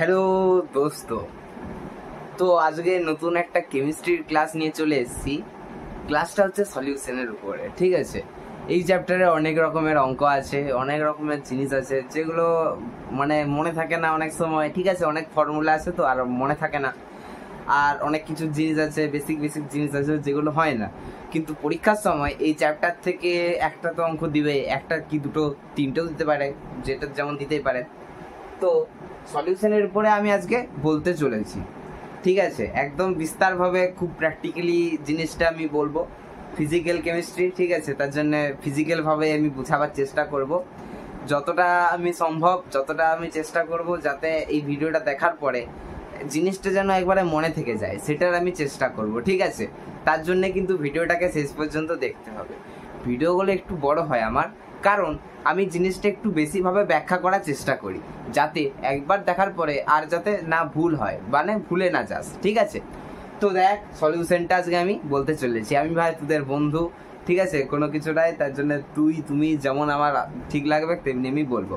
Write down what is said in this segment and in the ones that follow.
Hello দোস্ত, তো আজকে নতুন একটা কেমিস্ট্রির ক্লাস নিয়ে চলে এসেছি। ক্লাসটা হচ্ছে সলিউশনের উপরে। ঠিক আছে, এই চ্যাপ্টারে অনেক রকমের অঙ্ক আছে, অনেক রকমের জিনিস আছে যেগুলো মানে মনে থাকে না অনেক সময়। ঠিক আছে, অনেক ফর্মুলা আছে তো আর মনে থাকে না, আর অনেক কিছু জিনিস আছে, বেসিক বেসিক জিনিস আছে যেগুলো হয় না। কিন্তু পরীক্ষার সময় এই চ্যাপ্টার থেকে একটা তো অঙ্ক দিবে, একটা কি দুটো তিনটেও দিতে পারে, যেটা যেমন দিতেই পারে। তো সলিউশনের উপরে আমি আজকে বলতে চলেছি। ঠিক আছে, একদম বিস্তারভাবে খুব প্র্যাকটিক্যালি জিনিসটা আমি বলবো। ফিজিক্যাল কেমিস্ট্রি, ঠিক আছে, তার জন্য ফিজিক্যালভাবে আমি বোঝাবার চেষ্টা করব যতটা আমি সম্ভব, যতটা আমি চেষ্টা করব যাতে এই ভিডিওটা দেখার পরে জিনিসটা যেন একবারে মনে থেকে যায়, সেটার আমি চেষ্টা করব। ঠিক আছে, তার জন্য কিন্তু ভিডিওটাকে শেষ পর্যন্ত দেখতে হবে। ভিডিওগুলো একটু বড় হয় আমার, কারণ আমি জিনিসটা একটু বেশিভাবে ব্যাখ্যা করার চেষ্টা করি, যাতে একবার দেখার পরে আর যাতে না ভুল হয়, মানে ভুলে না যাস। ঠিক আছে, তো দেখ সলিউশনটা আজকে আমি বলতে চলেছি। আমি ভাই তোদের বন্ধু, ঠিক আছে, কোনো কিছু নাই, তার জন্য তুই তুমি যেমন আমার ঠিক লাগবে তেমনি আমি বলবো।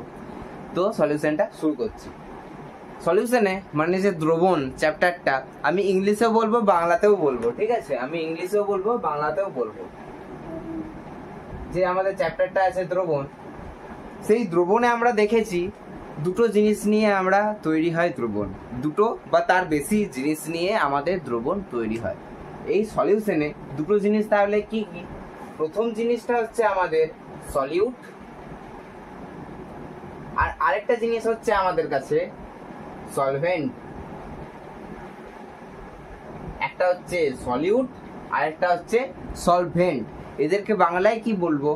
তো সলিউশনটা শুরু করছি। সলিউশনে মানে যে দ্রবণ চ্যাপ্টারটা আমি ইংলিশেও বলবো বাংলাতেও বলবো। ঠিক আছে, আমি ইংলিশেও বলবো বাংলাতেও বলবো। যে আমাদের চ্যাপ্টারটা আছে দ্রবণ, সেই দ্রবণে আমরা দেখেছি দুটো জিনিস নিয়ে আমরা তৈরি হয় দ্রবণ, দুটো বা তার বেশি জিনিস নিয়ে আমাদের দ্রবণ তৈরি হয়। এই সলিউশনে দুটো জিনিস তাহলে কি কি? প্রথম জিনিসটা হচ্ছে আমাদের সলিউট, আর আরেকটা জিনিস হচ্ছে আমাদের কাছে সলভেন্ট। একটা হচ্ছে সলিউট আর একটা হচ্ছে সলভেন্ট। এদেরকে বাংলায় কি বলবো?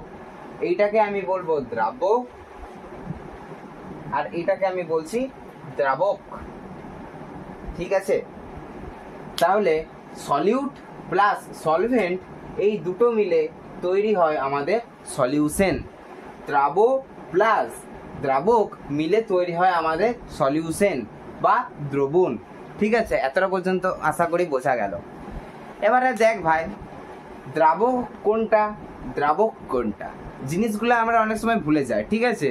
এইটাকে আমি বলবো দ্রাবক, আর এটাকে আমি বলছি দ্রাবক। ঠিক আছে, তাহলে সলিউট প্লাস সলভেন্ট এই দুটো মিলে তৈরি হয় আমাদের সলিউশন। দ্রাবক প্লাস দ্রাবক মিলে তৈরি হয় আমাদের সলিউশন বা দ্রবণ। ঠিক আছে, এতটা পর্যন্ত আশা করি বোঝা গেল। এবারে দেখ ভাই, দ্রাবক কোনটা দ্রাবক কোনটা জিনিসগুলো আমরা অনেক সময় ভুলে যাই। ঠিক আছে,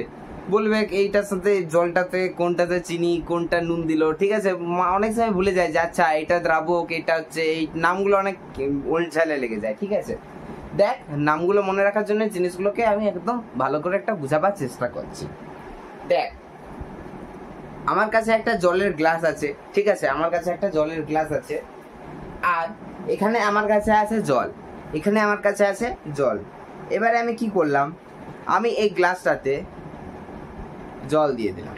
বলবে এইটার সাথে জলটাতে কোনটাতে চিনি কোনটা নুন দিল। ঠিক আছে, অনেক সময় ভুলে যায় যে আচ্ছা এটা দ্রাবক, এটা হচ্ছে, এই নামগুলো অনেক ওলঝালে লেগে যায়। ঠিক আছে, দেখ নামগুলো মনে রাখার জন্য জিনিসগুলোকে আমি একদম ভালো করে একটা বুঝাবার চেষ্টা করছি। দেখ, আমার কাছে একটা জলের গ্লাস আছে। ঠিক আছে, আমার কাছে একটা জলের গ্লাস আছে, আর এখানে আমার কাছে আছে জল, এখানে আমার কাছে আছে জল। এবারে আমি কি করলাম, আমি এই গ্লাসটাতে জল দিয়ে দিলাম।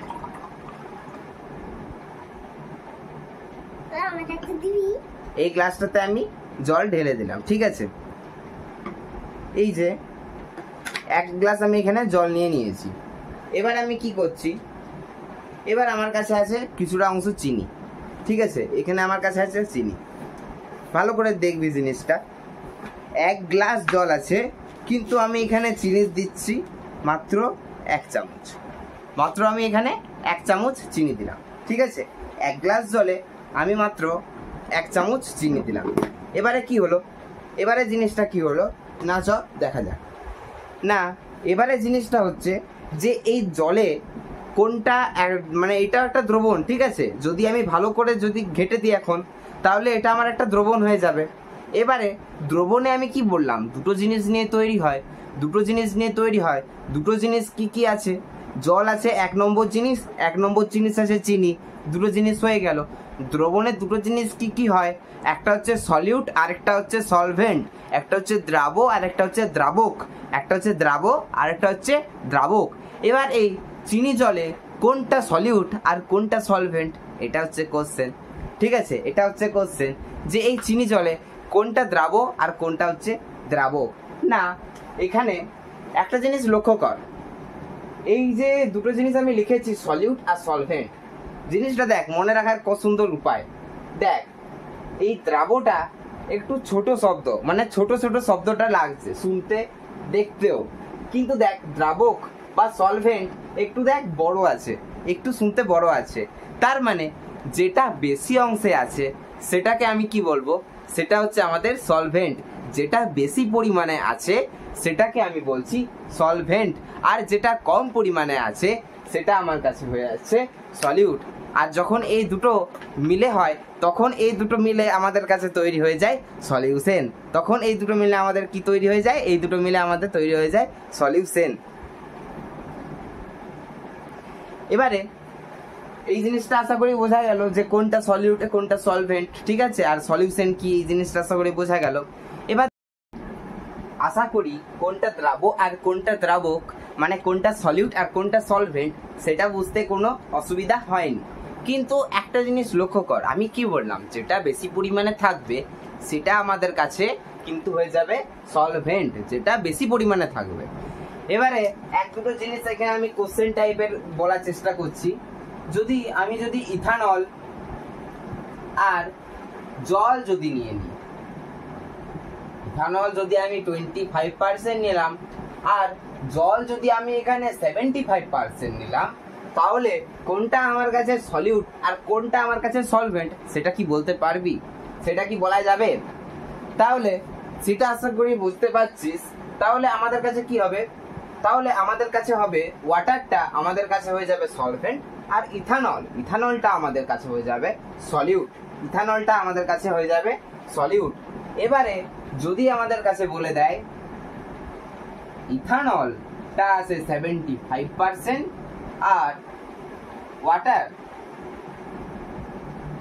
এই গ্লাসটাতে আমি জল ঢেলে দিলাম। ঠিক আছে, এই যে এক গ্লাস আমি এখানে জল নিয়ে নিয়েছি। এবার আমি কি করছি, এবার আমার কাছে আছে কিছুটা অংশ চিনি। ঠিক আছে, এখানে আমার কাছে আছে চিনি। ভালো করে দেখবি জিনিসটা, এক গ্লাস জল আছে কিন্তু আমি এখানে চিনি দিচ্ছি মাত্র 1 চামচ। মাত্র আমি এখানে 1 চামচ চিনি দিলাম। ঠিক আছে, এক গ্লাস জলে আমি মাত্র 1 চামচ চিনি দিলাম। এবারে কি হলো, এবারে জিনিসটা কি হলো না, চ দেখা যাক না। এবারে জিনিসটা হচ্ছে যে এই জলে কোনটা, মানে এটা একটা দ্রবণ। ঠিক আছে, যদি আমি ভালো করে যদি ঘেটে দিই এখন, তাহলে এটা আমার একটা দ্রবণ হয়ে যাবে। এবারে দ্রবণে আমি কি বললাম, দুটো জিনিস নিয়ে তৈরি হয়, দুটো জিনিস নিয়ে তৈরি হয়। দুটো জিনিস কি কি আছে? জল আছে 1 নম্বর জিনিস, 1 নম্বর জিনিস আছে চিনি, দুটো জিনিস হয়ে গেল। দ্রবণে দুটো জিনিস কি কি হয়? একটা হচ্ছে সলিউট আর একটা হচ্ছে সলভেন্ট। একটা হচ্ছে দ্রাব আর একটা হচ্ছে দ্রাবক। একটা হচ্ছে দ্রাব আর একটা হচ্ছে দ্রাবক। এবার এই চিনি জলে কোনটা সলিউট আর কোনটা সলভেন্ট, এটা হচ্ছে কোশ্চেন। ঠিক আছে, এটা হচ্ছে কোশ্চেন যে এই চিনি জলে কোনটা দ্রাব আর কোনটা হচ্ছে দ্রাবক। না, এখানে একটা জিনিস লক্ষ্য কর, এই যে দুটো জিনিস আমি লিখেছি সলিউট আর সলভেন্ট, জিনিসটা দেখ মনে রাখার কত সুন্দর উপায়। দেখ, এই দ্রাবটা একটু ছোট শব্দ, মানে ছোট ছোট শব্দটা লাগছে শুনতে দেখতেও, কিন্তু দেখ দ্রাবক বা সলভেন্ট একটু দেখ বড় আছে, একটু শুনতে বড় আছে। তার মানে যেটা বেশি অংশে আছে সেটাকে আমি কি বলবো, সেটা হচ্ছে আমাদের সলভেন্ট। যেটা বেশি পরিমাণে আছে সেটাকে আমি বলছি সলভেন্ট, আর যেটা কম পরিমাণে আছে সেটা আমার কাছে হয়ে যাচ্ছে সলিউট। আর যখন এই দুটো মিলে হয় তখন এই দুটো মিলে আমাদের কাছে তৈরি হয়ে যায় সলিউশন। তখন এই দুটো মিলে আমাদের কি তৈরি হয়ে যায়, এই দুটো মিলে আমাদের তৈরি হয়ে যায় সলিউশন। এবারে এই জিনিসটা আশা করি বোঝা গেল যে কোনটা সলিউট কোনটা সলভেন্ট, ঠিক আছে, আর সলিউশন কি এই জিনিসটা আশা করি বোঝা গেল। এবার আশা করি কোনটা দ্রাবক আর কোনটা দ্রাবক মানে কোনটা সলিউট আর কোনটা সলভেন্ট সেটা বুঝতে কোনো অসুবিধা হয়নি। কিন্তু একটা জিনিস লক্ষ্য কর, আমি কি বললাম, যেটা বেশি পরিমাণে থাকবে সেটা আমাদের কাছে কিন্তু হয়ে যাবে সলভেন্ট, যেটা বেশি পরিমাণে থাকবে। এবারে এক দুটো জিনিস এখানে আমি কোশ্চেন টাইপের বলার চেষ্টা করছি। আমি যদি ইথানল আর জল যদি নিয়ে নিই, ইথানল যদি আমি 25% নিলাম আর জল যদি আমি এখানে 75% নিলাম, তাহলে কোনটা আমার কাছে সলিউট আর কোনটা আমার কাছে সলভেন্ট সেটা কি বলতে পারবি? সেটা কি বলা যাবে? তাহলে সেটা আশা করি বুঝতে পারছিস। তাহলে আমাদের কাছে কি হবে? তাহলে আমাদের কাছে হবে ওয়াটারটা আমাদের কাছে হয়ে যাবে সলভেন্ট আর ইথানলটা আমাদের কাছে হয়ে যাবে সলিউট। ইথানলটা আমাদের কাছে হয়ে যাবে সলিউট। এবারে যদি আমাদের কাছে বলে দেয় ইথানলটা আছে 75% আর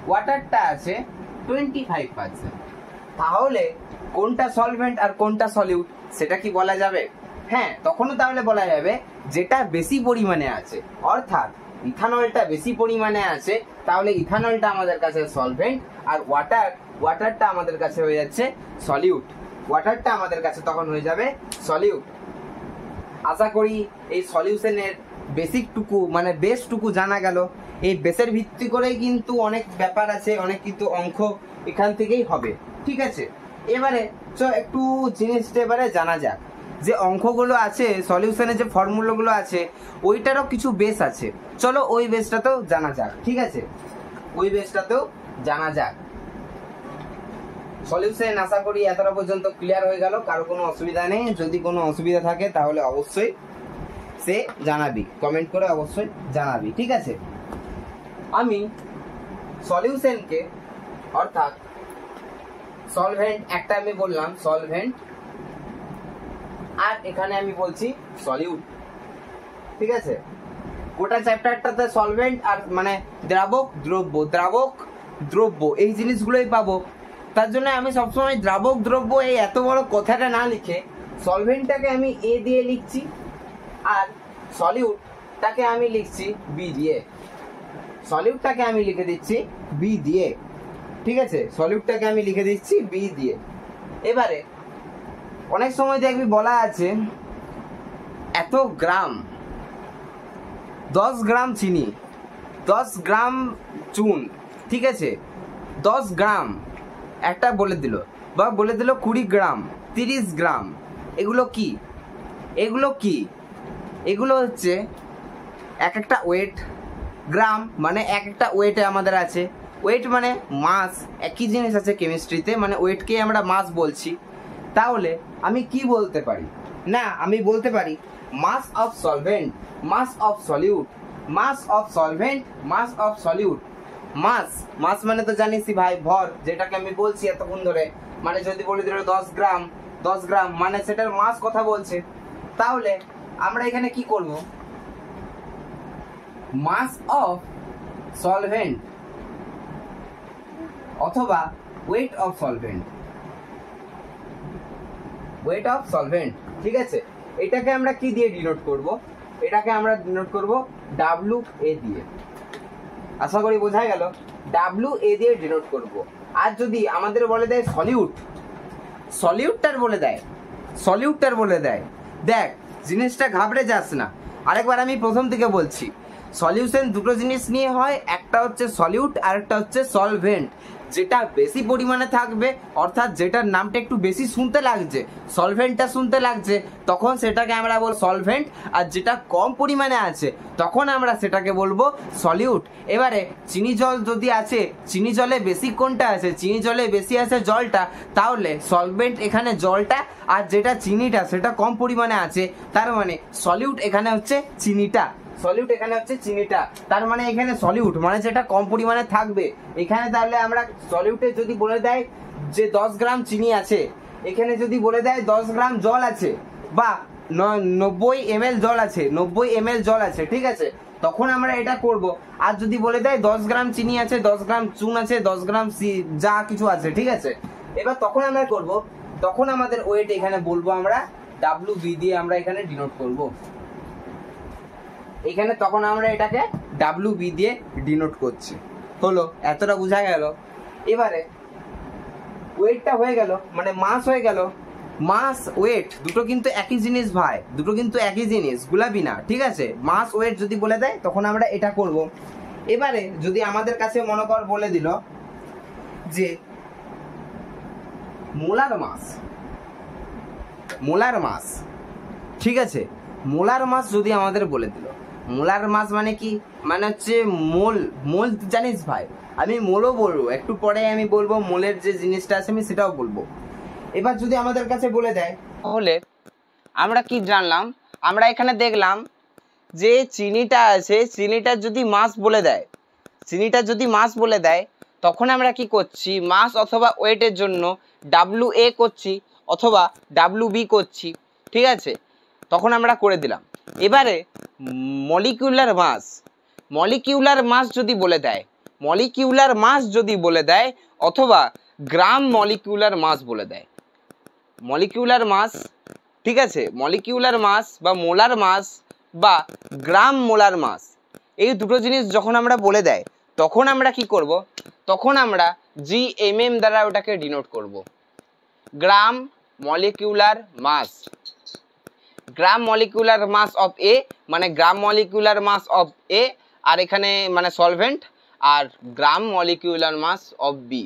ওয়াটারটা আছে 25%, তাহলে কোনটা সলভেন্ট আর কোনটা সলিউট সেটা কি বলা যাবে? হ্যাঁ, তখনও তাহলে বলা যাবে যেটা বেশি পরিমাণে আছে, অর্থাৎ ইথানলটা বেশি পরিমাণে আছে, তাহলে ইথানলটা আমাদের কাছে সলভেন্ট আর ওয়াটারটা আমাদের কাছে হয়ে যাচ্ছে সলিউট। ওয়াটারটা আমাদের কাছে তখন হয়ে যাবে সলিউট। আশা করি এই সলিউশনের বেসিকটুকু মানে বেসটুকু জানা গেল। এই বেসের ভিত্তি করেই কিন্তু অনেক ব্যাপার আছে, অনেক কিন্তু অঙ্ক এখান থেকেই হবে, ঠিক আছে। এবারে একটু জিনিসটা এবারে জানা যাক যে অঙ্কগুলো আছে, সলিউশনের যে ফর্মুলাগুলো আছে ওইটারও কিছু বেস আছে। চলো ওই বেসটাতেও জানা যাক, ঠিক আছে, ওই বেসটাতেও জানা যাক। সলিউশন আশা করি এতটা পর্যন্ত ক্লিয়ার হয়ে গেল, কারো কোনো অসুবিধা নেই। যদি কোনো অসুবিধা থাকে তাহলে অবশ্যই সে জানাবি, কমেন্ট করে অবশ্যই জানাবি, ঠিক আছে। আমি সলিউশনকে অর্থাৎ সলভেন্ট একটা আমি বললাম সলভেন্ট, আর এখানে আমি বলছি সলিউট, ঠিক আছে। গোটা চ্যাপ্টারটাতে সলভেন্ট আর মানে দ্রাবক দ্রব্য এই জিনিসগুলোই পাবো। তার জন্য আমি সবসময় দ্রাবক দ্রব্য এই এত বড় কথাটা না লিখে সলভেন্টটাকে আমি এ দিয়ে লিখছি আর সলিউটটাকে আমি লিখছি বি দিয়ে। সলিউটটাকে আমি লিখে দিচ্ছি বি দিয়ে, ঠিক আছে, সলিউটটাকে আমি লিখে দিচ্ছি বি দিয়ে। এবারে অনেক সময় দেখবি বলা আছে এত গ্রাম, 10 গ্রাম চিনি, 10 গ্রাম চুন, ঠিক আছে, 10 গ্রাম একটা বলে দিল, বা বলে দিল 20 গ্রাম, 30 গ্রাম। এগুলো কি? এগুলো হচ্ছে এক একটা ওয়েট। গ্রাম মানে এক একটা ওয়েটে আমাদের আছে। ওয়েট মানে মাস, একই জিনিস আছে কেমিস্ট্রিতে, মানে ওয়েটকে আমরা মাস বলছি। তাহলে আমি কি বলতে পারি? না, আমি বলতে পারি mass of solvent, mass of solute, mass of solvent, mass of solute. Mass মানে তো জানিসই ভাই, ভর, যেটাকে আমি বলছি এতক্ষণ ধরে। মানে যদি বলি ধরো 10 গ্রাম মানে সেটার মাস কথা বলছে। তাহলে আমরা এখানে কি করব? মাস অফ সলভেন্ট অথবা ওয়েট অফ সলভেন্ট, ঠিক আছে। এটাকে আমরা কি দিয়ে ডিনোট করব? এটাকে আমরা ডিনোট করব WA দিয়ে। আশা করি বোঝা গেল, WA দিয়ে ডিনোট করব। আর যদি আমাদের বলে দেয় সলিউটটার বলে দেয়, দেখ জিনিসটা ঘাবড়ে যাস না। আরেকবার আমি প্রথম থেকে বলছি, সলিউশন দুটো জিনিস নিয়ে হয়, একটা হচ্ছে সলিউট আর একটা হচ্ছে সলভেন্ট। যেটা বেশি পরিমাণে থাকবে অর্থাৎ যেটার নামটা একটু বেশি শুনতে লাগছে, সলভেন্টটা শুনতে লাগছে, তখন সেটাকে আমরা বলবো সলভেন্ট। আর যেটা কম পরিমাণে আছে তখন আমরা সেটাকে বলবো সলিউট। এবারে চিনি জল যদি আছে, চিনি জলে বেশি কোনটা আছে? চিনি জলে বেশি আছে জলটা, তাহলে সলভেন্ট এখানে জলটা, আর যেটা চিনিটা সেটা কম পরিমাণে আছে, তার মানে সলিউট এখানে হচ্ছে চিনিটা। সলিউট এখানে হচ্ছে চিনিটা, তার মানে এখানে সলিউট মানে যেটা কম পরিমাণে থাকবে এখানে। তাহলে আমরা সলিউটে যদি বলে দেয় যে 10 গ্রাম চিনি আছে, এখানে যদি বলে দেয় 10 গ্রাম জল আছে বা 90 ml জল আছে, 90 ml জল আছে, ঠিক আছে, তখন আমরা এটা করব। আর যদি বলে দেয় 10 গ্রাম চিনি আছে, 10 গ্রাম চুন আছে, 10 গ্রাম যা কিছু আছে, ঠিক আছে, এবার তখন আমরা করব, তখন আমাদের ওয়েট এখানে বলবো আমরা WB দিয়ে আমরা এখানে ডিনোট করব এখানে, তখন আমরা এটাকে WB দিয়ে ডিনোট করছি। হলো, এতটা বোঝা গেল। এবারে ওয়েটটা হয়ে গেল, মানে মাস হয়ে গেল। মাস ওয়েট দুটো কিন্তু একই জিনিস ভাই, দুটো কিন্তু একই জিনিস, গুলাবি না, ঠিক আছে। মাস ওয়েট যদি বলে দেয় তখন আমরা এটা করব। এবারে যদি আমাদের কাছে মনে কর বলে দিল যে মোলার মাস, মোলার মাস, ঠিক আছে, মোলার মাস যদি আমাদের বলে দিল, মোলার মাস মানে কি, মানে হচ্ছে মোল। মোল জানিস ভাই, আমি মোলও বলবো, একটু পরে আমি বলবো মোলের যে জিনিসটা আছে আমি সেটাও বলবো। এবার যদি আমাদের কাছে বলে দেয়, তাহলে আমরা কি জানলাম, আমরা এখানে দেখলাম যে চিনিটা আছে, চিনিটা যদি মাস বলে দেয়, চিনিটা যদি মাস বলে দেয় তখন আমরা কি করছি, মাস অথবা ওয়েটের জন্য WA করছি অথবা WB করছি, ঠিক আছে, তখন আমরা করে দিলাম। এবারে মলিকিউলার মাস, মলিকিউলার মাস যদি বলে দেয়, মলিকিউলার মাস যদি বলে দেয় অথবা গ্রাম মলিকিউলার মাস বলে দেয়, মলিকিউলার মাস, ঠিক আছে, মলিকিউলার মাস বা মোলার মাস বা গ্রাম মোলার মাস, এই দুটো জিনিস যখন আমরা বলে দেয় তখন আমরা কি করব, তখন আমরা GMM দ্বারা ওটাকে ডিনোট করব, gram molecular mass. Gram molecular mass of A মানে gram molecular mass of A, আর এখানে মানে সলভেন্ট, আর gram molecular mass of B.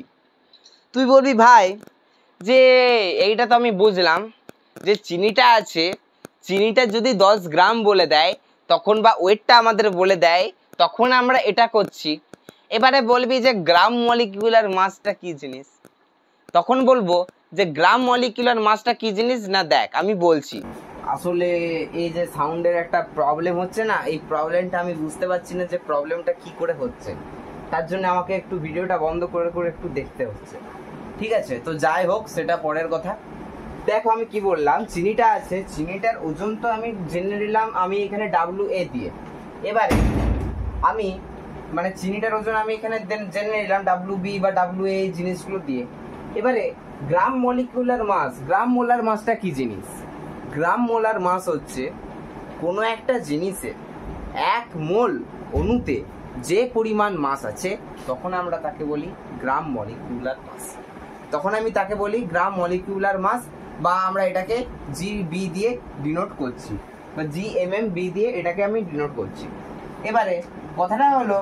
তুই বলবি ভাই যে এইটা তো আমি বুঝলাম যে চিনিটা আছে, চিনিটা যদি 10 গ্রাম বলে দেয় তখন, বা ওয়েটটা আমাদের বলে দেয় তখন আমরা এটা করছি। এবারে বলবি যে গ্রাম মলিকিউলার মাসটা কি জিনিস, তখন বলবো যে গ্রাম মলিকিউলার মাসটা কি জিনিস না, দেখ আমি বলছি। আসলে এই যে সাউন্ডের একটা প্রবলেম হচ্ছে না, এই প্রবলেমটা আমি বুঝতে পারছি না যে প্রবলেমটা কি করে হচ্ছে, তার জন্য আমাকে একটু ভিডিওটা বন্ধ করে করে একটু দেখতে হচ্ছে, ঠিক আছে। তো যাই হোক, সেটা পরের কথা। দেখো আমি কি বললাম, চিনিটা আছে, চিনিটার ওজন তো আমি জেনে নিলাম আমি এখানে WA দিয়ে। এবারে আমি মানে চিনিটার ওজন আমি এখানে জেনে নিলাম WB বা WA এই জিনিসগুলো দিয়ে। এবারে গ্রাম মলিকিউলার মাস, গ্রাম মোলার মাসটা কি জিনিস, গ্রাম মোলার মাস হচ্ছে কোনো একটা জিনিসের 1 মোল অণুতে যে পরিমাণ মাস আছে তখন আমরা তাকে বলি গ্রাম মলিকিউলার মাস, তখন আমি তাকে বলি গ্রাম মলিকিউলার মাস, বা আমরা এটাকে GB দিয়ে ডিনোট করছি বা GMMB দিয়ে এটাকে আমি ডিনোট করছি। এবারে কথাটা হলো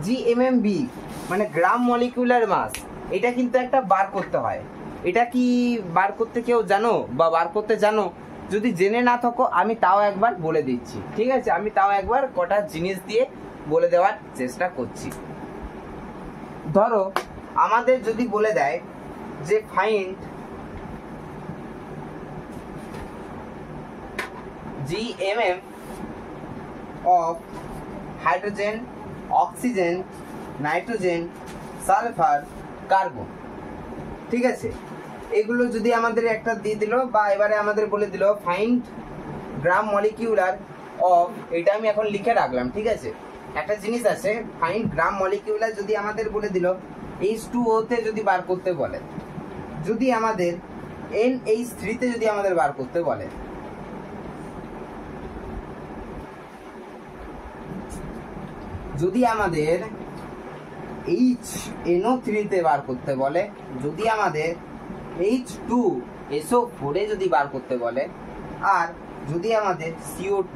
GMMB মানে গ্রাম মলিকিউলার মাস, এটা কিন্তু একটা বার করতে হয়। এটা কি বার করতে কেউ জানো বা বার করতে জানো? যদি জেনে না থাকো আমি তাও একবার বলে দিচ্ছি, ঠিক আছে, আমি তাও একবার কটা জিনিস দিয়ে বলে দেওয়ার চেষ্টা করছি। ধরো আমাদের যদি বলে দেয় যে find GMM of hydrogen, oxygen, nitrogen, sulphur, carbon, ঠিক আছে, এগুলো যদি আমাদের একটা দিয়ে দিল, বা এবারে আমাদের বলে দিল ফাইন্ড গ্রাম মলিকিউলার অফ, এটা আমি এখন লিখে রাখলাম, ঠিক আছে, একটা জিনিস আছে ফাইন্ড গ্রাম মলিকিউলার, যদি আমাদের বলে দিল H2O তে যদি বার করতে বলে, যদি আমাদের NH3 তে যদি আমাদের বার করতে বলে, যদি আমাদের HNO3 তে বার করতে বলে, যদি আমাদের H2SO4 এ যদি বার করতে বলে, আর যদি আমাদের CO2,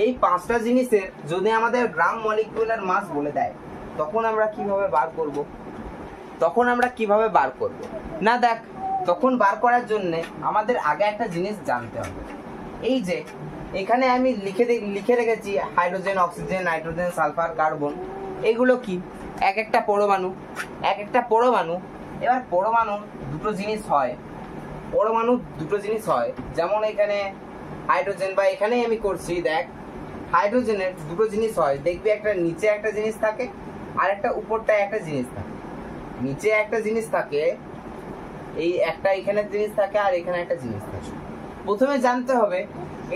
এই 5টা জিনিসের যদি আমাদের গ্রাম মলিকিউলার মাস বলে দেয় তখন আমরা কিভাবে বার করব, তখন আমরা কিভাবে বার করব না, দেখ তখন বার করার জন্য আমাদের আগে একটা জিনিস জানতে হবে। এই যে এখানে আমি লিখে রেখেছি hydrogen, oxygen, nitrogen, sulphur, carbon, এগুলো কি এক একটা পরমাণু, এক একটা পরমাণু। এবার পরমাণু দুটো জিনিস হয়, পরমাণু দুটো জিনিস হয়, যেমন এখানে হাইড্রোজেন, বা এখানে আমি করছি দেখ হাইড্রোজেনের দুটো জিনিস হয়, দেখবি একটা নিচে একটা জিনিস থাকে আর একটা উপরটায় একটা জিনিস থাকে। নিচে একটা জিনিস থাকে, এই একটা এখানে জিনিস থাকে আর এখানে একটা জিনিস থাকে। প্রথমে জানতে হবে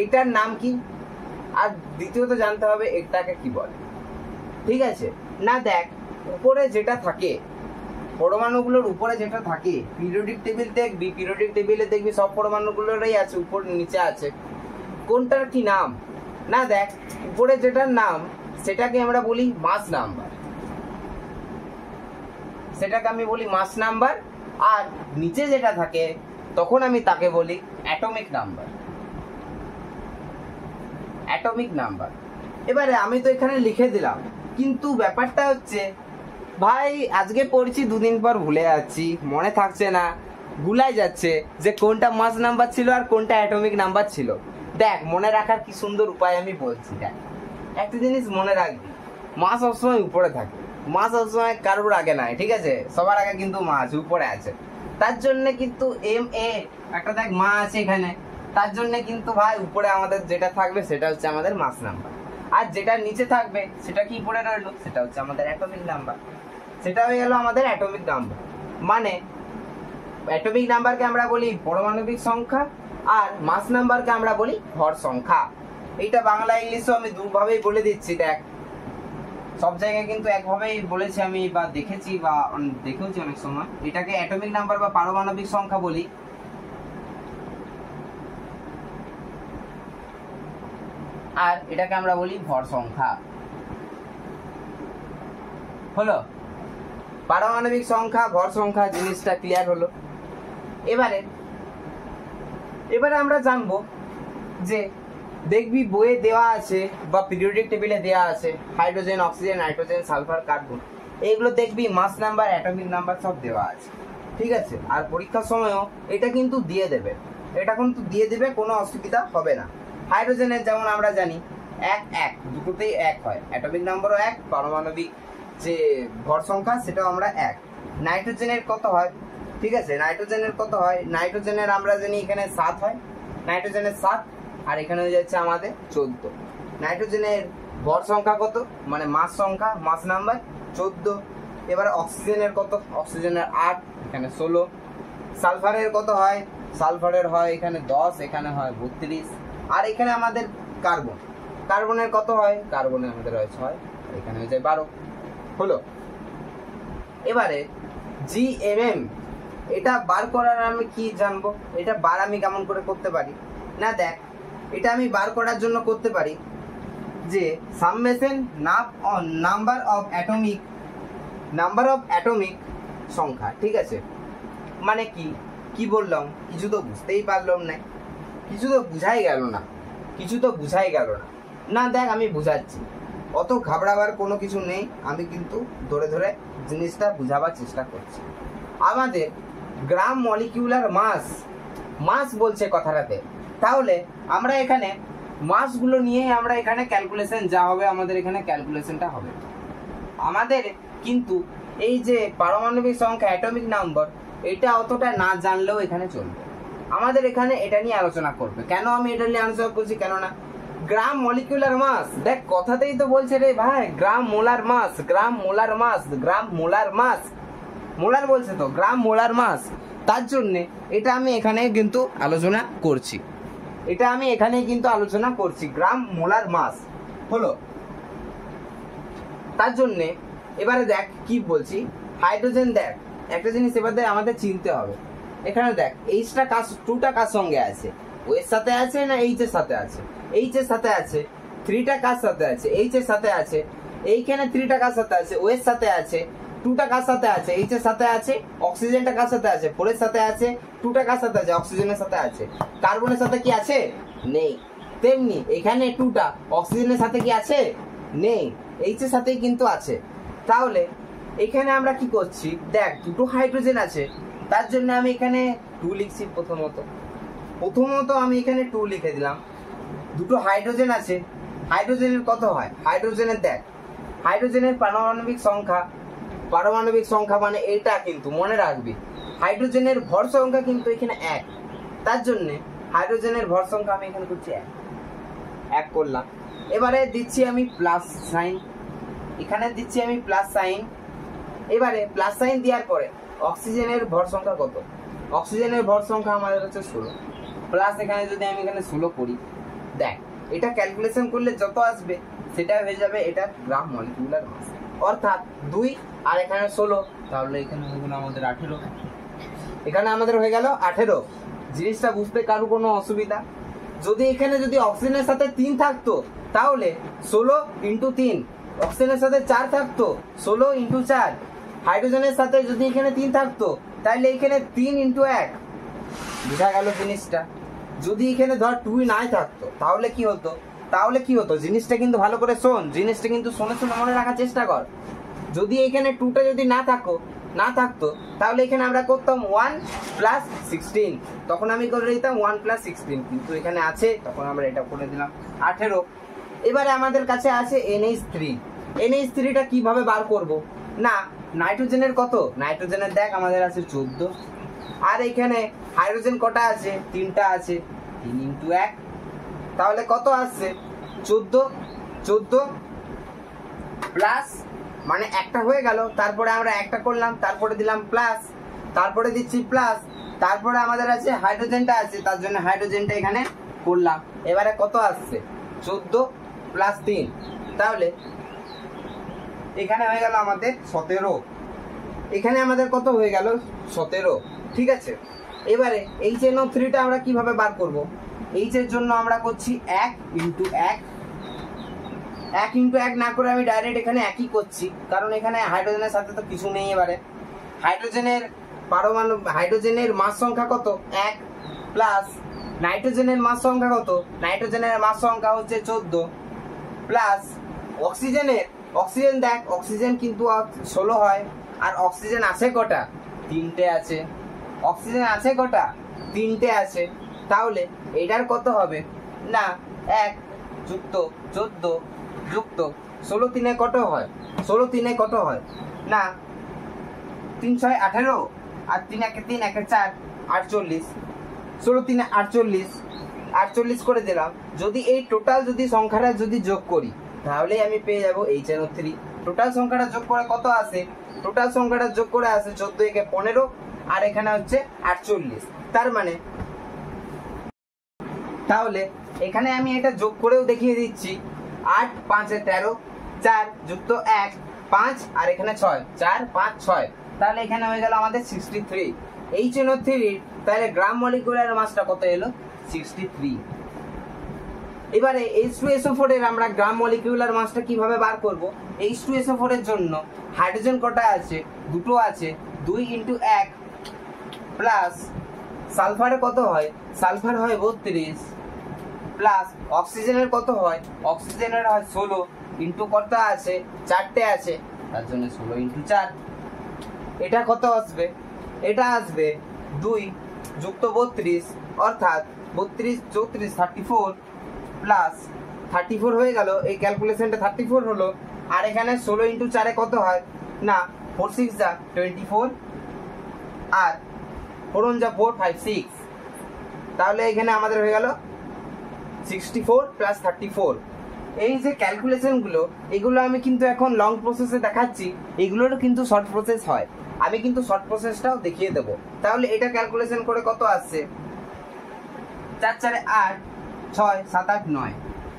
এইটার নাম কি, আর দ্বিতীয়ত জানতে হবে এটাকে কি বলে। ঠিক আছে না? দেখ, উপরে যেটা থাকে, পরমাণুগুলোর উপরে যেটা থাকে, পিরিয়ডিক টেবিল দেখবি, পিরিয়ডিক টেবিলে দেখবি সব পরমাণুগুলোরই আছে, উপর নিচে আছে। কোনটার কি নাম? না দেখ, উপরে যেটার নাম সেটাকে আমরা বলি মাস নাম্বার, সেটাকে আমি বলি মাস নাম্বার। আর নিচে যেটা থাকে তখন আমি তাকে বলি অ্যাটমিক নাম্বার, অ্যাটমিক নাম্বার। এবারে আমি তো এখানে লিখে দিলাম, কিন্তু ব্যাপারটা হচ্ছে ভাই আজকে পড়ছি, দুদিন পর ভুলে যাচ্ছি, মনে থাকছে না, ভুলাই যাচ্ছে যে কোনটা মাস নাম্বার ছিল আর কোনটা অ্যাটমিক নাম্বার ছিল। দেখ, মনে রাখার কি সুন্দর উপায় আমি বলছি। দেখ, একটা জিনিস মনে রাখবি, মাস সবসময় উপরে থাকে, মাস সবসময় কারোর আগে নাই, ঠিক আছে? সবার আগে কিন্তু মাস উপরে আছে। তার জন্য কিন্তু এম এ একটা দেখ মা আছে এখানে, তার জন্য কিন্তু ভাই উপরে আমাদের যেটা থাকবে সেটা হচ্ছে আমাদের মাস নাম্বার, আর যেটা নিচে থাকবে সেটা কি পড়ে রইলো, সেটা হচ্ছে আমাদের অ্যাটমিক নাম্বার। সেটা হয়ে গেল আমাদের অ্যাটমিক নাম্বার। মানে অ্যাটমিক নাম্বারকে আমরা বলি পারমাণবিক সংখ্যা, আর মাস নাম্বারকে আমরা বলি ভর সংখ্যা। এইটা বাংলা ইংলিশও আমি দুভাবেই বলে দিচ্ছি। দেখ, সব জায়গায় কিন্তু একভাবেই বলেছি আমি, বা দেখেছি বা দেখেওছি অনেক সময়। এটাকে অ্যাটমিক নাম্বার বা পারমাণবিক সংখ্যা বলি, আর এটাকে আমরা বলি ভর সংখ্যা। হলো পারমাণবিক সংখ্যা, ভর সংখ্যা, জিনিসটা ক্লিয়ার হলো। এবারে আমরা জানবো যে দেখবি বইয়ে দেওয়া আছে বা পিরিয়ডিক টেবিলে দেওয়া আছে hydrogen, oxygen, nitrogen, sulphur, carbon, এইগুলো দেখবি মাস নাম্বার, অ্যাটমিক নাম্বার সব দেওয়া আছে। ঠিক আছে? আর পরীক্ষার সময়ও এটা কিন্তু দিয়ে দেবে, এটা কিন্তু দিয়ে দেবে, কোনো অসুবিধা হবে না। হাইড্রোজেনের যেমন আমরা জানি 1 দুটোতেই 1 হয়, অ্যাটমিক নাম্বারও 1, পারমাণবিক যে ভর সংখ্যা সেটাও আমরা 1। নাইট্রোজেনের কত হয়? ঠিক আছে, নাইট্রোজেনের কত হয়? নাইট্রোজেনের আমরা জানি এখানে 7 হয়, নাইট্রোজেনের 7, আর এখানে হয়ে যাচ্ছে আমাদের 14। নাইট্রোজেনের ভর সংখ্যা কত, মানে মাস সংখ্যা, মাস নাম্বার 14। এবারে অক্সিজেনের কত? অক্সিজেনের 8, এখানে 16। সালফারের কত হয়? সালফারের হয় এখানে 10, এখানে হয় 32। আর এখানে আমাদের কার্বন, কার্বনের কত হয়? কার্বনের আমাদের হয় 6, এখানে হয়ে যায় 12। হলো। এবারে জিএমএম, এটা বার করার আমি কি জানবো, এটা বার আমি কেমন করে করতে পারি? না দেখ, এটা আমি বার করার জন্য করতে পারি যে সামেশন নাম্বার অফ অ্যাটমিক সংখ্যা। ঠিক আছে? মানে কি বললাম? কিছু তো বুঝতেই পারলাম না, কিছু তো বুঝাই গেল না। না দেখ, আমি বুঝাচ্ছি, অত ঘাবড়াবার কোনো কিছু নেই, আমি কিন্তু ধরে ধরে জিনিসটা বুঝাবার চেষ্টা করছি। আমাদের গ্রাম মলিকিউলার মাস বলছে কথাটাতে, তাহলে আমরা এখানে মাসগুলো নিয়ে আমরা এখানে ক্যালকুলেশন যা হবে, আমাদের এখানে ক্যালকুলেশনটা হবে। আমাদের কিন্তু এই যে পারমাণবিক সংখ্যা, অ্যাটমিক নাম্বার, এটা অতটা না জানলেও এখানে চলবে। আমাদের এখানে এটা নিয়ে আলোচনা করবে। কেন আমি এটা নিয়ে আলোচনা করছি? কেননা গ্রাম মলিকিউলার মাস, দেখ কথাতেই তো বলছে রে ভাই, গ্রাম মোলার মাস, মোলার বলছে তো, গ্রাম মোলার মাস। তার জন্য এটা আমি এখানে কিন্তু আলোচনা করছি, গ্রাম মোলার মাস। হলো। তার জন্য এবারে দেখ কি বলছি, হাইড্রোজেন, দেখ একটা জিনিস এবার দেখ আমাদের চিনতে হবে। এখানে দেখ এইচটা টুটা কার সঙ্গে আছে? ও এর সাথে আছে না এইচ এর সাথে আছে? এইচ এর সাথে আছে। 3টা কার সাথে আছে? এইচ এর সাথে আছে। এইখানে 3টা কার সাথে আছে? ও এর সাথে আছে। 2টা কার সাথে আছে? এইচ এর সাথে আছে। অক্সিজেনটা কার সাথে আছে? 4 এর সাথে আছে। 2টা কার সাথে আছে? অক্সিজেনের সাথে আছে। কার্বনের সাথে কি আছে? নেই। তেমনি এখানে 2টা অক্সিজেনের সাথে কি আছে? নেই। এইচ এর সাথেই কিন্তু আছে। তাহলে এখানে আমরা কি করছি, দেখ দুটো হাইড্রোজেন আছে, তার জন্য আমি এখানে 2 লিখছি। প্রথমত আমি এখানে 2 লিখে দিলাম। দুটো হাইড্রোজেন আছে, হাইড্রোজেনের কত হয়? হাইড্রোজেনের দেখ, হাইড্রোজেনের পারমাণবিক সংখ্যা মানে এটা কিন্তু মনে রাখবি, হাইড্রোজেনের ভর সংখ্যা কিন্তু এখানে 1। তার জন্য হাইড্রোজেনের ভর সংখ্যা আমি এখানে করছি 1 করলাম। এবারে দিচ্ছি আমি প্লাস সাইন, এখানে দিচ্ছি আমি প্লাস সাইন। এবারে প্লাস সাইন দেওয়ার পরে অক্সিজেনের ভর সংখ্যা কত? অক্সিজেনের ভর সংখ্যা আমাদের হচ্ছে 16 প্লাস এখানে যদি আমি এখানে 16 করি, দেখ এটা ক্যালকুলেশন করলে যত আসবে সেটা হয়ে যাবে এটা গ্রাম মলিকিউলার মাস, অর্থাৎ 2 আর এখানে 16, তাহলে এখানে হয়ে গেল আমাদের 18। এখানে আমাদের হয়ে গেল 18। জিনিসটা বুঝতে কারো কোনো অসুবিধা? যদি এখানে যদি অক্সিজেনের সাথে 3 থাকতো তাহলে 16 ইন্টু 3, অক্সিজেনের সাথে 4 থাকতো 16 ইন্টু 4, হাইড্রোজেনের সাথে যদি এখানে 3 থাকতো তাহলে এখানে 3 ইন্টু 1। বুঝা গেল জিনিসটা? যদি এখানে ধর 2 নাই থাকতো তাহলে কি হতো? তাহলে কি হতো জিনিসটা কিন্তু ভালো করে শোন, জিনিসটা কিন্তু শুনে শুনে মনে রাখার চেষ্টা কর। যদি এখানে 2টা যদি না থাকতো তাহলে এখানে আমরা করতাম 1 প্লাস 16, তখন আমি করে দিতাম 1 প্লাস 16, কিন্তু এখানে আছে তখন আমরা এটা করে দিলাম 18। এবারে আমাদের কাছে আছে NH3। NH3টা কিভাবে বার করব? না, নাইট্রোজেনের কত? নাইট্রোজেনের দেখ আমাদের আছে 14, আর এখানে হাইড্রোজেন কটা আছে? 3টা আছে, 3 ইন্টু 1, তাহলে কত আসছে? 14 প্লাস মানে একটা হয়ে গেল, তারপরে আমরা একটা করলাম, তারপরে দিলাম প্লাস, তারপরে দিচ্ছি প্লাস, তারপরে আমাদের আছে হাইড্রোজেনটা আছে তার জন্য হাইড্রোজেনটা এখানে করলাম। এবারে কত আসছে? 14 প্লাস 3, তাহলে এখানে হয়ে গেল আমাদের 17। এখানে আমাদের কত হয়ে গেল? 17। ঠিক আছে, এবারে HNO3টা আমরা কিভাবে বার করব? H এর জন্য আমরা করছি 1 ইন্টু 1, 1 ইন্টু 1 না করে আমি ডাইরেক্ট এখানে একই করছি, কারণ এখানে হাইড্রোজেনের সাথে তো কিছু নেই। এবারে হাইড্রোজেনের মাস সংখ্যা কত? 1 প্লাস নাইট্রোজেনের মাস সংখ্যা কত? নাইট্রোজেনের মাস সংখ্যা হচ্ছে 14 প্লাস অক্সিজেন দেখ, অক্সিজেন কিন্তু 16 হয়, আর অক্সিজেন আছে কটা? 3টে আছে। অক্সিজেন আছে কটা? 3টে আছে। তাহলে এটার কত হবে? না, 1 যুক্ত 14 যুক্ত 16 3 কত হয়? 16 3 কত হয়? না, 3 6 18, আর 3 1 3 1 4 48, 16 3 48 করে দিলাম। যদি এই টোটাল যদি সংখ্যাটা যদি যোগ করি তাহলে আমি পেয়ে যাব HNO3। টোটাল সংখ্যাটা যোগ করে কত আসে? টোটাল সংখ্যাটা যোগ করে আসে 14 একে 15, আর এখানে হচ্ছে 48। তার মানে তাহলে এখানে আমি এটা যোগ করেও দেখিয়ে দিচ্ছি। 8 5 13, 4 যুক্ত 1 5, আর এখানে 6, 4 5 6, তাহলে এখানে হয়ে গেল আমাদের 63। HNO3 তাহলে গ্রাম মলিকুলার মাসটা কত এলো? 63। এবারে H2SO4 এর আমরা গ্রাম মলিকিউলার মাসটা কিভাবে বার করব? H2SO4 এর জন্য হাইড্রোজেন কটা আছে? 2টো আছে, 2 ইন্টু 1 প্লাস সালফারে কত হয়? সালফার হয় 32 প্লাস অক্সিজেনের কত হয়? অক্সিজেনের হয় 16 ইন্টু কত আছে? 4টে আছে, তার জন্য 16 ইন্টু 4। এটা কত আসবে? এটা আসবে 2 যুক্ত 32, অর্থাৎ 32 34 34 প্লাস 34 হয়ে গেল। এই ক্যালকুলেশনটা 34 হলো, আর এখানে 16 ইন্টু 4 কত হয়? না, 4 6 যা 24, আর 4 1 যা 4 5 6, তাহলে এখানে আমাদের হয়ে গেল 64 প্লাস 34। এই যে ক্যালকুলেশনগুলো, এগুলো আমি কিন্তু এখন লং প্রসেসে দেখাচ্ছি, এগুলোরও কিন্তু শর্ট প্রসেস হয়। আমি কিন্তু শর্ট প্রসেসটাও দেখিয়ে দেবো। তাহলে এটা ক্যালকুলেশন করে কত আসছে? 4 4 8 6 7 8 9,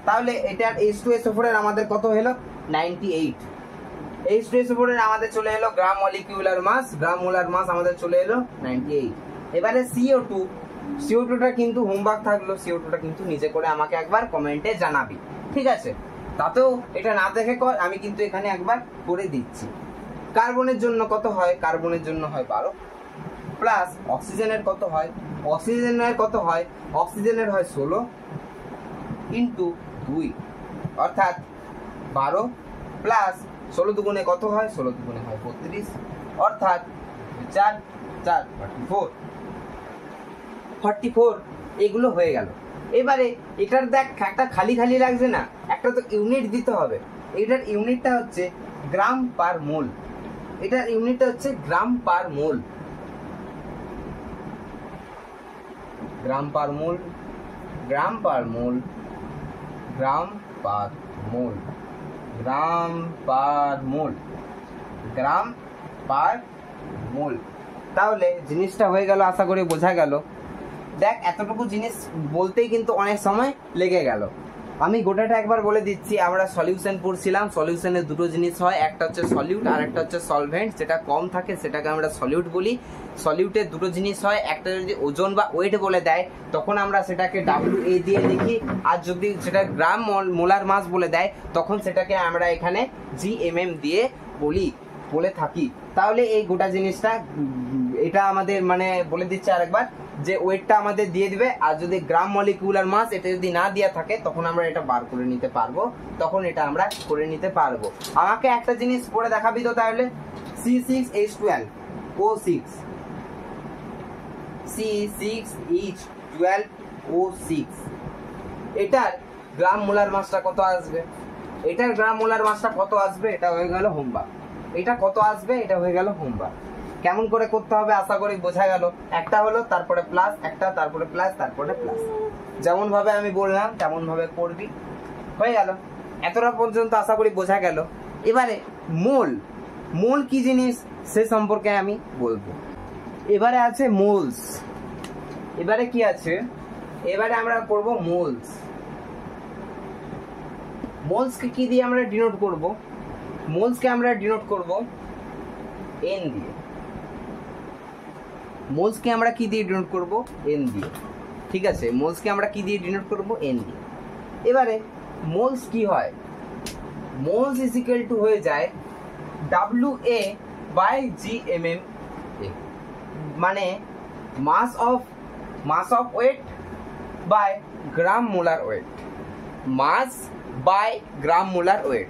তাহলে এটার H2SO4 এর আমাদের কত হলো? 98। H2SO4 এর আমাদের চলে এলো গ্রাম মলিকিউলার মাস, গ্রাম মোলার মাস আমাদের চলে এলো 98। এবারে CO2টা কিন্তু হোমওয়ার্ক থাকলো, CO2টা কিন্তু নিজে করে আমাকে একবার কমেন্টে জানাবি, ঠিক আছে? তাতেও এটা না দেখে কর, আমি কিন্তু এখানে একবার করে দিচ্ছি। কার্বনের জন্য কত হয়? কার্বনের জন্য হয় 12 প্লাস অক্সিজেনের কত হয়? অক্সিজেনের কত হয়? অক্সিজেনের হয় 16 ইন্টু 2, অর্থাৎ 12 প্লাস 16 দুগুণে কত হয়? 16 দুগুণে হয় 32, অর্থাৎ 4 4 44। এগুলো হয়ে গেল। এবারে এটার দেখ একটা খালি খালি লাগছে না, একটা তো ইউনিট দিতে হবে। এটার ইউনিটটা হচ্ছে গ্রাম পার মোল। এটার ইউনিটটা হচ্ছে গ্রাম পার মোল। গ্রাম পার মোল, গ্রাম পার মোল, গ্রাম পার মোল, গ্রাম পার মোল, গ্রাম পার মোল। তাহলে জিনিসটা হয়ে গেল, আশা করি বোঝা গেল। দেখ এতটুকু জিনিস বলতেই কিন্তু অনেক সময় লেগে গেল। আমি গোটাটা একবার বলে দিচ্ছি। আমরা সলিউশন পড়ছিলাম, সলিউশনের দুটো জিনিস হয়, একটা হচ্ছে সলিউট আর একটা হচ্ছে সলভেন্ট। যেটা কম থাকে সেটাকে আমরা সলিউট বলি। সলিউটের দুটো জিনিস হয়, একটা যদি ওজন বা ওয়েট বলে দেয় তখন আমরা সেটাকে WA দিয়ে লিখি, আর যদি সেটা গ্রাম মোলার মাস বলে দেয় তখন সেটাকে আমরা এখানে GMM দিয়ে বলে থাকি। তাহলে এই গোটা জিনিসটা এটা আমাদের মানে বলে দিচ্ছে আরেকবার, যে ওয়েটটা আমাদের দিয়ে দিবে, আর যদি গ্রাম মলিকিউলার মাস এটা যদি না দেওয়া থাকে তখন আমরা এটা বার করে নিতে পারবো, তখন এটা আমরা করে নিতে পারবো। আমাকে একটা জিনিস পড়ে দেখাবি তো তাহলে, C6H12O6, C6H12O6 এটার গ্রাম মোলার মাসটা কত আসবে? এটার গ্রাম মোলার মাসটা কত আসবে? এটা হয়ে গেল হোমওয়ার্ক। এটা কত আসবে? এটা হয়ে গেল হোমওয়ার্ক। কেমন করে করতে হবে আশা করি বোঝা গেল। একটা হলো, তারপরে প্লাস, একটা, তারপরে প্লাস, তারপরে প্লাস। যেমন ভাবে আমি বললাম তেমন ভাবে করবি, হয়ে গেল। এতটা পর্যন্ত আশা করি বোঝা গেল। এবারে মোল কি জিনিস সে সম্পর্কে আমি বলবো। এবারে আছে মোলস। এবারে কি আছে? এবারে আমরা করব মোলস। মোলসকে কি দিয়ে আমরা ডিনোট করব? মোলসকে আমরা ডিনোট করব N দিয়ে। মোলসকে আমরা কি দিয়ে ডিনোট করব? N দিয়ে। ঠিক আছে, মোলসকে আমরা কি দিয়ে ডিনোট করব? N দিয়ে। এবারে মোলস কি হয়? মোলস ইজ ইকুয়াল টু হয়ে যায় WA বাই GMM, মানে mass of weight by gram molar weight. Mass by gram molar weight,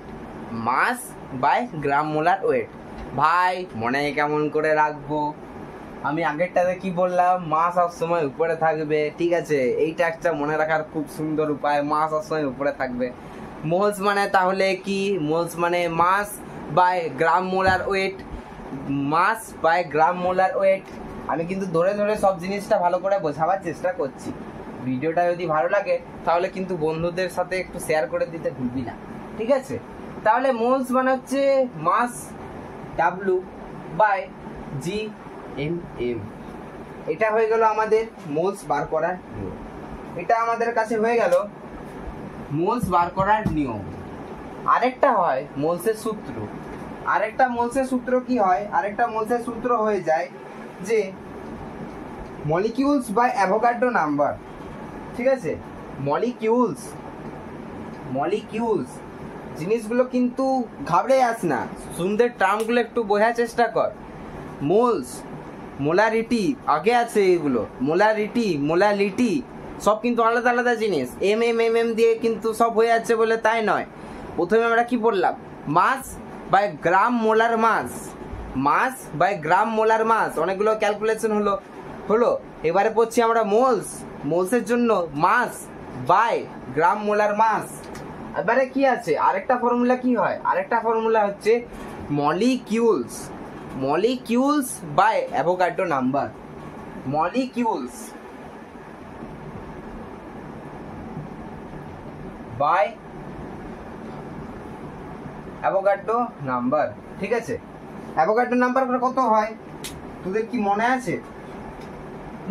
mass by gram molar weight. ভাই মনে কেমন করে রাখবো? আমি আগেরটাতে কি বললাম? মাস সবসময় উপরে থাকবে, ঠিক আছে? এইটা একটা মনে রাখার খুব সুন্দর উপায়, মাস সবসময় উপরে থাকবে। মোলস মানে তাহলে কি? মোলস মানে mass by gram molar weight, mass by gram molar weight. আমি কিন্তু ধরে ধরে সব জিনিসটা ভালো করে বোঝাবার চেষ্টা করছি। ভিডিওটা যদি ভালো লাগে তাহলে কিন্তু বন্ধুদের সাথে একটু শেয়ার করে দিতে ভুলবি না, ঠিক আছে? তাহলে মোলস মানে হচ্ছে মাস W বাই GMM। এটা হয়ে গেল আমাদের মোলস বার করার নিয়ম। এটা আমাদের কাছে হয়ে গেল মোলস বার করার নিয়ম। আরেকটা হয় মোলসের সূত্র। আরেকটা মোলসের সূত্র কি হয়? আরেকটা মোলসের সূত্র হয়ে যায় যে মলিকিউলস বাই অ্যাভোগাড্রো নাম্বার। ঠিক আছে, মলিকিউলস জিনিসগুলো কিন্তু ঘাবড়ে যাস না, সুন্দর টার্মগুলো একটু বোঝার চেষ্টা কর। মোলস, মোলারিটি আগে আছে, এগুলো মোলালিটি সব কিন্তু আলাদা আলাদা জিনিস। MM দিয়ে কিন্তু সব হয়ে যাচ্ছে বলে তাই নয়। প্রথমে আমরা কি বললাম? Mass by gram molar mass, mass by gram molar mass. অনেকগুলো ক্যালকুলেশন হলো। এবারে পড়ছি আমরা মোলসের জন্য মাস বাই গ্রাম মোলার মাস। এবারে কি আছে? আরেকটা ফর্মুলা কি হয়? আরেকটা ফর্মুলা হচ্ছে molecules by Avogadro number. Molecules by Avogadro number. ঠিক আছে, অ্যাভোগাড্রো নাম্বার কত হয় তোদের কি মনে আছে?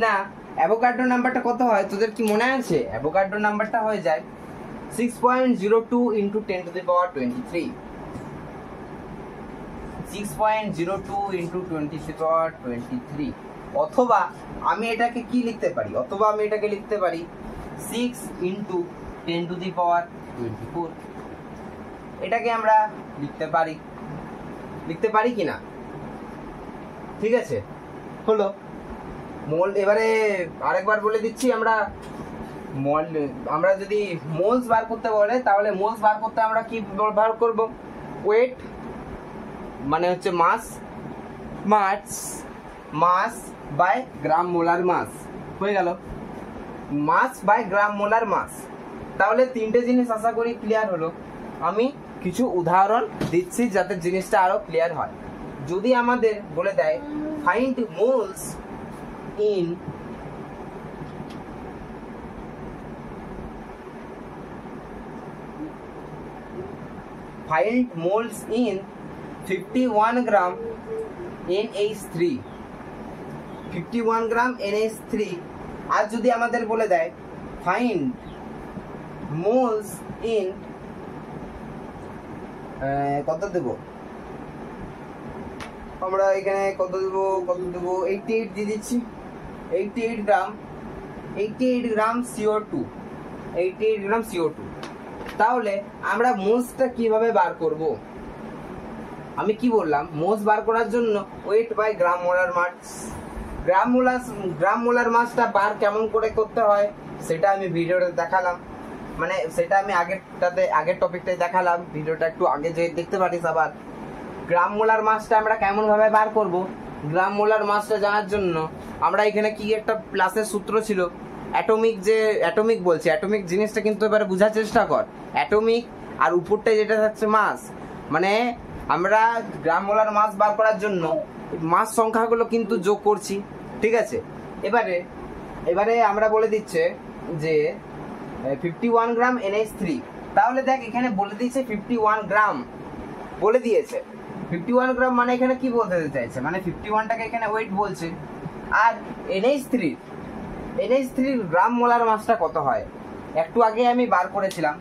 না, অ্যাভোগাড্রো নাম্বারটা কত হয় তোদের কি মনে আছে? অ্যাভোগাড্রো নাম্বারটা হয়ে যায় 6.02 into 10 to the power 23। 6.02 into 20 to the power 23। অথবা আমি এটাকে কি লিখতে পারি? 6 into 10 to the power 24। এটাকে আমরা লিখতে পারি কিনা? ঠিক আছে, হলো মোল। এবারে আরেকবার বলে দিচ্ছি, আমরা যদি মোলস বার করতে বলে তাহলে মোলস বার করতে আমরা কি বার করব? ওয়েট মানে হচ্ছে মাস বাই গ্রাম মোলার মাস। হয়ে গেল মাস বাই গ্রাম মোলার মাস। তাহলে তিনটে জিনিস আশা করি ক্লিয়ার হলো। আমি কিছু উদাহরণ দিচ্ছি যাতে জিনিসটা আরো ক্লিয়ার হয়। যদি আমাদের বলে দেয় find moles in find moles in 51 gram NH3 51 gram NH3 আর যদি আমাদের বলে দেয় find moles in কত দেব আমরা এখানে কত দেব 88 দিয়ে দিচ্ছি 88 গ্রাম CO2 88 গ্রাম CO2 তাহলে আমরা মোলসটা কিভাবে বার করব আমি কি বললাম মোলস বার করার জন্য weight by gram molar mass gram molar মাসটা বার কেমন করে করতে হয় সেটা আমি ভিডিওতে দেখালাম মানে সেটা আমি আগের টপিকটাই দেখালাম ভিডিওটা একটু আগে যে দেখতে পারিস আবার গ্রাম মোলার মাসটা আমরা কেমন ভাবে বার করব গ্রাম মোলার মাসটা জানার জন্য আমরা এখানে কি একটা প্লাসের সূত্র ছিল অ্যাটমিক জিনিসটা কিন্তু এবারে বোঝার চেষ্টা কর অ্যাটমিক আর উপরটায় যেটা থাকছে মাস মানে আমরা গ্রাম মোলার মাস বার করার জন্য মাস সংখ্যাগুলো কিন্তু যোগ করছি ঠিক আছে এবারে আমরা বলে দিচ্ছে যে 51 গ্রাম NH3 তাহলে দেখ এখানে বলে দিয়েছে 51 গ্রাম বলে দিয়েছে 51 গ্রাম মানে এখানে কি বলতে চাইছে মানে 51টাকে এখানে ওয়েট বলছে আর NH3 গ্রাম মোলার মাসটা কত হয় একটু আগে আমি বার করেছিলাম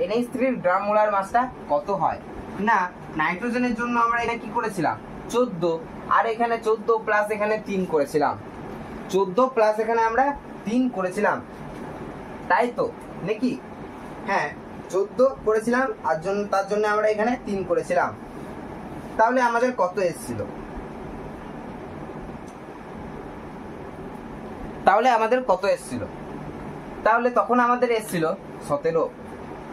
NH3 গ্রাম মোলার মাসটা কত হয় না নাইট্রোজেনের জন্য আমরা এখানে কি করেছিলাম 14 আর এখানে 14 প্লাস এখানে 3 করেছিলাম 14 প্লাস এখানে আমরা 3 করেছিলাম তাই তো নাকি হ্যাঁ 14 করেছিলাম আর তার জন্য আমরা এখানে 3 করেছিলাম তাহলে আমাদের কত এসেছিল তাহলে তখন আমাদের এসেছিল 17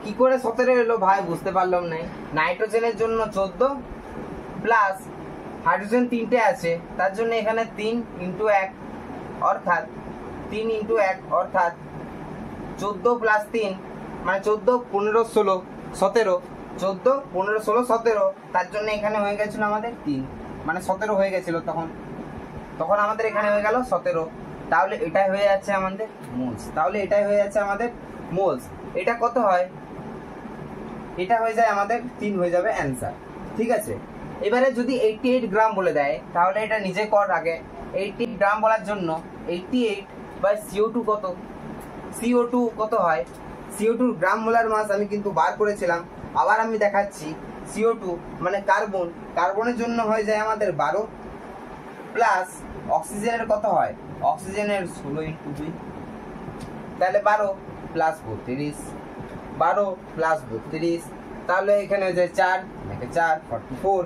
কি করে 17 এলো ভাই বুঝতে পারলাম না নাইট্রোজেনের জন্য 14 প্লাস হাইড্রোজেন 3টে আছে তার জন্য এখানে 3 × 1 অর্থাৎ 14 প্লাস 3 মানে 14 15 16 17 14 15 16 17 তার জন্য এখানে হয়ে গেছিল আমাদের 3 মানে 17 হয়ে গেছিল তখন আমাদের এখানে হয়ে গেল 17 তাহলে এটাই হয়ে যাচ্ছে আমাদের মোলস এটা কত হয় এটা হয়ে যায় আমাদের 3 হয়ে যাবে অ্যান্সার ঠিক আছে এবারে যদি 88 গ্রাম বলে দেয় তাহলে এটা নিজে কর আগে 88 গ্রাম বলার জন্য 88 বাই CO2 কত হয় CO2 গ্রাম মোলার মাস আমি কিন্তু বার করেছিলাম আবার আমি দেখাচ্ছি CO2 মানে কার্বনের জন্য হয়ে যায় আমাদের 12 প্লাস অক্সিজেনের কত হয় অক্সিজেনের 16 × 2 তাহলে 12 প্লাস 32 তাহলে এখানে হয়ে যায় 4 44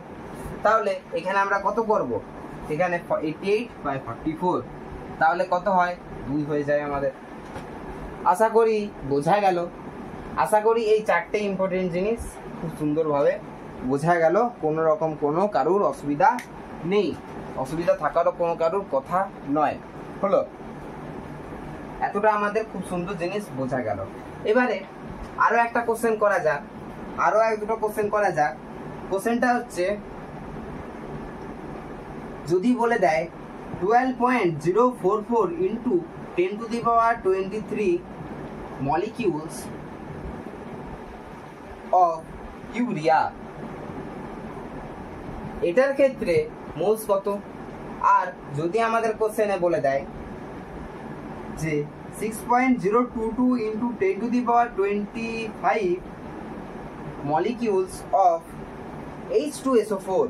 তাহলে এখানে আমরা কত করব এখানে 88 বাই 44 তাহলে কত হয় 2 হয়ে যায় আমাদের আশা করি বোঝা গেল এই চারটে ইম্পর্টেন্ট জিনিস খুব সুন্দরভাবে বোঝা গেল কোনো রকম কোনো কারুর অসুবিধা নেই অসুবিধা থাকারও কোনো কারুর কথা নয় হলো এতটা আমাদের খুব সুন্দর জিনিস বোঝা গেল এবারে আরো একটা কোশ্চেন করা যাক কোশ্চেনটা হচ্ছে যদি বলে দেয় 12.044 into 10⁻23 molecules of urea এটার ক্ষেত্রে মোলস কত আর যদি আমাদের কোশ্চেনে বলে দেয় যে 6.022 into 10⁻25 molecules of H2SO4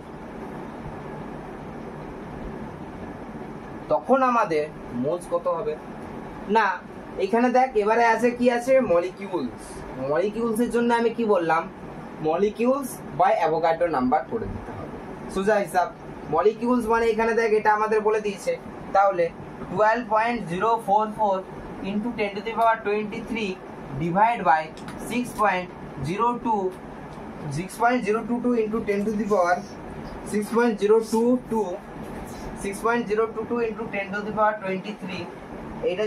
তখন আমাদের মোলস কত হবে না এখানে দেখ এবারে আছে কি আছে মলিকিউলস এর জন্য আমি কি বললাম মলিকিউলস বাই অ্যাভোগাড্রো নাম্বার করে দিতে হবে সোজা হিসাব মলিকিউলস মানে এখানে দেখ এটা আমাদের বলে দিয়েছে তাহলে 12.044 into 10⁻23 divide by 6.022 into 6.022 into 10⁻23 এটা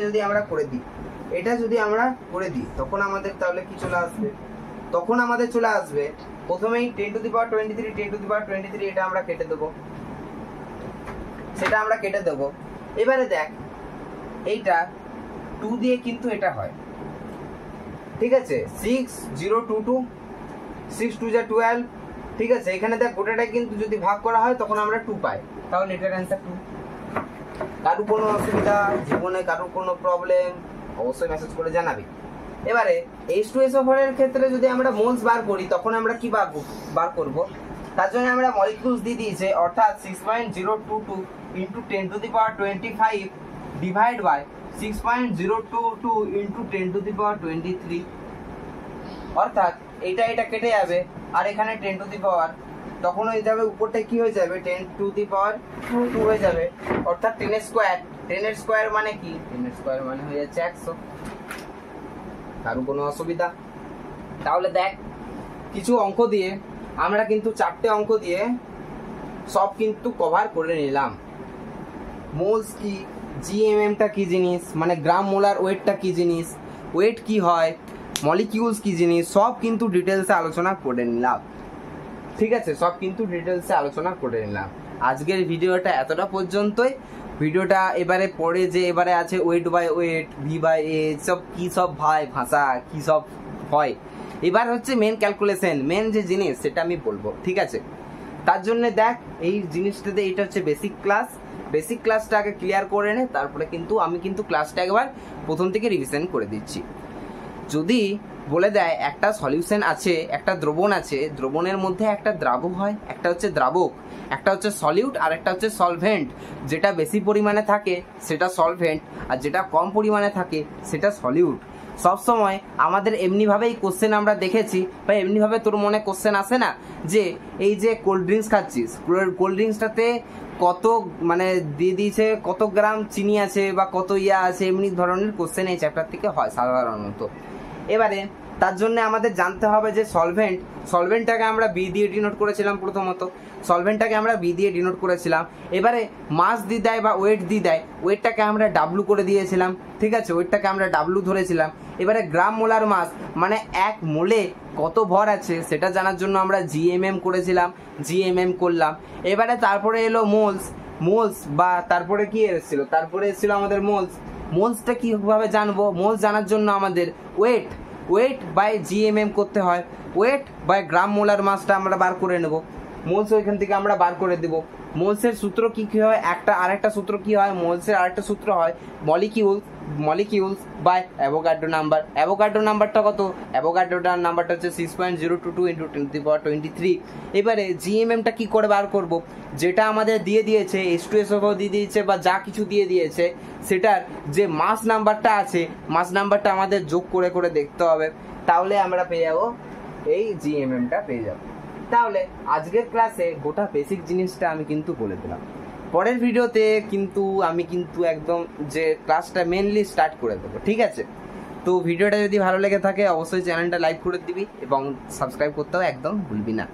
যদি আমরা করে দিই তখন আমাদের তাহলে কি চলে আসবে প্রথমেই 10⁻23 এটা আমরা কেটে দেবো এবারে দেখ এইটা 2 দিয়ে কিন্তু এটা হয় ঠিক আছে 6 0 2 2 6 2 যা 12 ঠিক আছে, এখানে দেখ গোটাটা কিন্তু যদি ভাগ করা হয় তখন আমরা 2 পাই, তাহলে এটার অ্যান্সার 2। কারো কোনো অসুবিধা জীবনে, কারো কোনো প্রবলেম, অবশ্যই মেসেজ করে জানাবি। এবারে H2SO4 এর ক্ষেত্রে যদি আমরা মোলস বার করি তখন আমরা কি বার করব, তার জন্য আমরা মলিকিউলস দিয়ে দিয়েছে, অর্থাৎ 6.022 into 10 to the power 25 divide by 6.022 into 10 to the power 23, অর্থাৎ এটা কেটে যাবে আর এখানে 10 টু দি পাওয়ার, তখন হয়ে যাবে উপরটা কি হয়ে যাবে 10 টু দি পাওয়ার 2 হয়ে যাবে, অর্থাৎ 10 এর স্কয়ার। 10 এর স্কয়ার মানে কি, 10 এর স্কয়ার মানে হয়ে যাচ্ছে 100। কারো কোনো অসুবিধা? তাহলে দেখ কিছু অঙ্ক দিয়ে আমরা কিন্তু 4টে অঙ্ক দিয়ে সব কিন্তু কভার করে নিলাম। মোলস কি, জিএমএমটা কি জিনিস, মানে গ্রাম মোলার ওয়েটটা কি জিনিস, ওয়েট কি হয়, মলিকিউলস কি জিনিস, সব কিন্তু ডিটেলসে আলোচনা করে নিলাম। ঠিক আছে, সব কিন্তু ডিটেলসে আলোচনা করে নিলাম। আজকের ভিডিওটা এতটা পর্যন্তই। ভিডিওটা এবারে পরে যে এবারে আছে weight by weight, V by A, সব কি সব ভাই ভাষা কি সব হয়, এবার হচ্ছে মেন ক্যালকুলেশন, মেন যে জিনিস সেটা আমি বলবো। ঠিক আছে, তার জন্য দেখ এই জিনিসটাতে এইটা হচ্ছে বেসিক ক্লাস, বেসিক ক্লাসটা আগে ক্লিয়ার করে নে, তারপরে কিন্তু আমি কিন্তু ক্লাসটা একবার প্রথম থেকে রিভিশন করে দিচ্ছি। যদি বলে দেয় একটা সলিউশন আছে, একটা দ্রবণ আছে, দ্রবণের মধ্যে একটা দ্রাবক হয়, একটা হচ্ছে দ্রাবক, একটা হচ্ছে সলিউট আর একটা হচ্ছে সলভেন্ট, যেটা বেশি পরিমাণে থাকে সেটা সলভেন্ট আর যেটা কম পরিমাণে থাকে সেটা সলিউট। সবসময় আমাদের এমনিভাবেই কোশ্চেন আমরা দেখেছি বা এমনিভাবে তোর মনে কোশ্চেন আসে না যে এই যে কোল্ড ড্রিঙ্কস খাচ্ছিস, কোল্ড ড্রিঙ্কসটাতে কত মানে দিয়ে দিয়েছে কত গ্রাম চিনি আছে বা কত ইয়া আছে, এমনি ধরনের কোশ্চেন এই চ্যাপ্টার থেকে হয় সাধারণত। এবারে তার জন্য আমাদের জানতে হবে যে সলভেন্টটাকে আমরা বি দিয়ে ডিনোট করেছিলাম, প্রথমত সলভেন্টটাকে আমরা বি দিয়ে ডিনোট করেছিলাম। এবারে মাস দিয়ে দেয় বা ওয়েট দিয়ে দেয়, ওয়েটটাকে আমরা ডাব্লু করে দিয়েছিলাম। ঠিক আছে, ওয়েটটাকে আমরা ডাব্লু ধরেছিলাম। এবারে গ্রাম মোলার মাস মানে এক মোলে কত ভর আছে সেটা জানার জন্য আমরা জিএমএম করেছিলাম, জিএমএম করলাম। এবারে তারপরে এলো মোলস বা তারপরে কি এসেছিল, তারপরে এসেছিল আমাদের মোলসটা কিভাবে জানবো, মোলস জানার জন্য আমাদের ওয়েট বাই জিএমএম করতে হয়, ওয়েট বাই গ্রাম মোলার মাসটা আমরা বার করে নেব, মোলস ওইখান থেকে আমরা বার করে দেব। মোলসের সূত্র কি হয়, একটা আরেকটা সূত্র কি হয়, মোলসের আরেকটা সূত্র হয় molecules by Avogadro number. Avogadro নাম্বারটা কত, অ্যাভোগাড্রোটার নাম্বারটা হচ্ছে 6.022 ইন্টু 10 টু দি পাওয়ার 23। এবারে জিএমএমটা কি করে বার করব, যেটা আমাদের দিয়ে দিয়েছে H2SO4 দিয়ে দিয়েছে বা যা কিছু দিয়ে দিয়েছে সেটার যে মাস নাম্বারটা আছে, মাস নাম্বারটা আমাদের যোগ করে করে দেখতে হবে, তাহলে আমরা পেয়ে যাবো এই জিএমএমটা পেয়ে যাবো। তাহলে আজকের ক্লাসে গোটা বেসিক জিনিসটা আমি কিন্তু বলে দিলাম। পরের ভিডিওতে কিন্তু আমি কিন্তু একদম যে ক্লাসটা মেনলি স্টার্ট করে দেবো। ঠিক আছে, তো ভিডিওটা যদি ভালো লেগে থাকে অবশ্যই চ্যানেলটা লাইক করে দিবি এবং সাবস্ক্রাইব করতেও একদম ভুলবি না।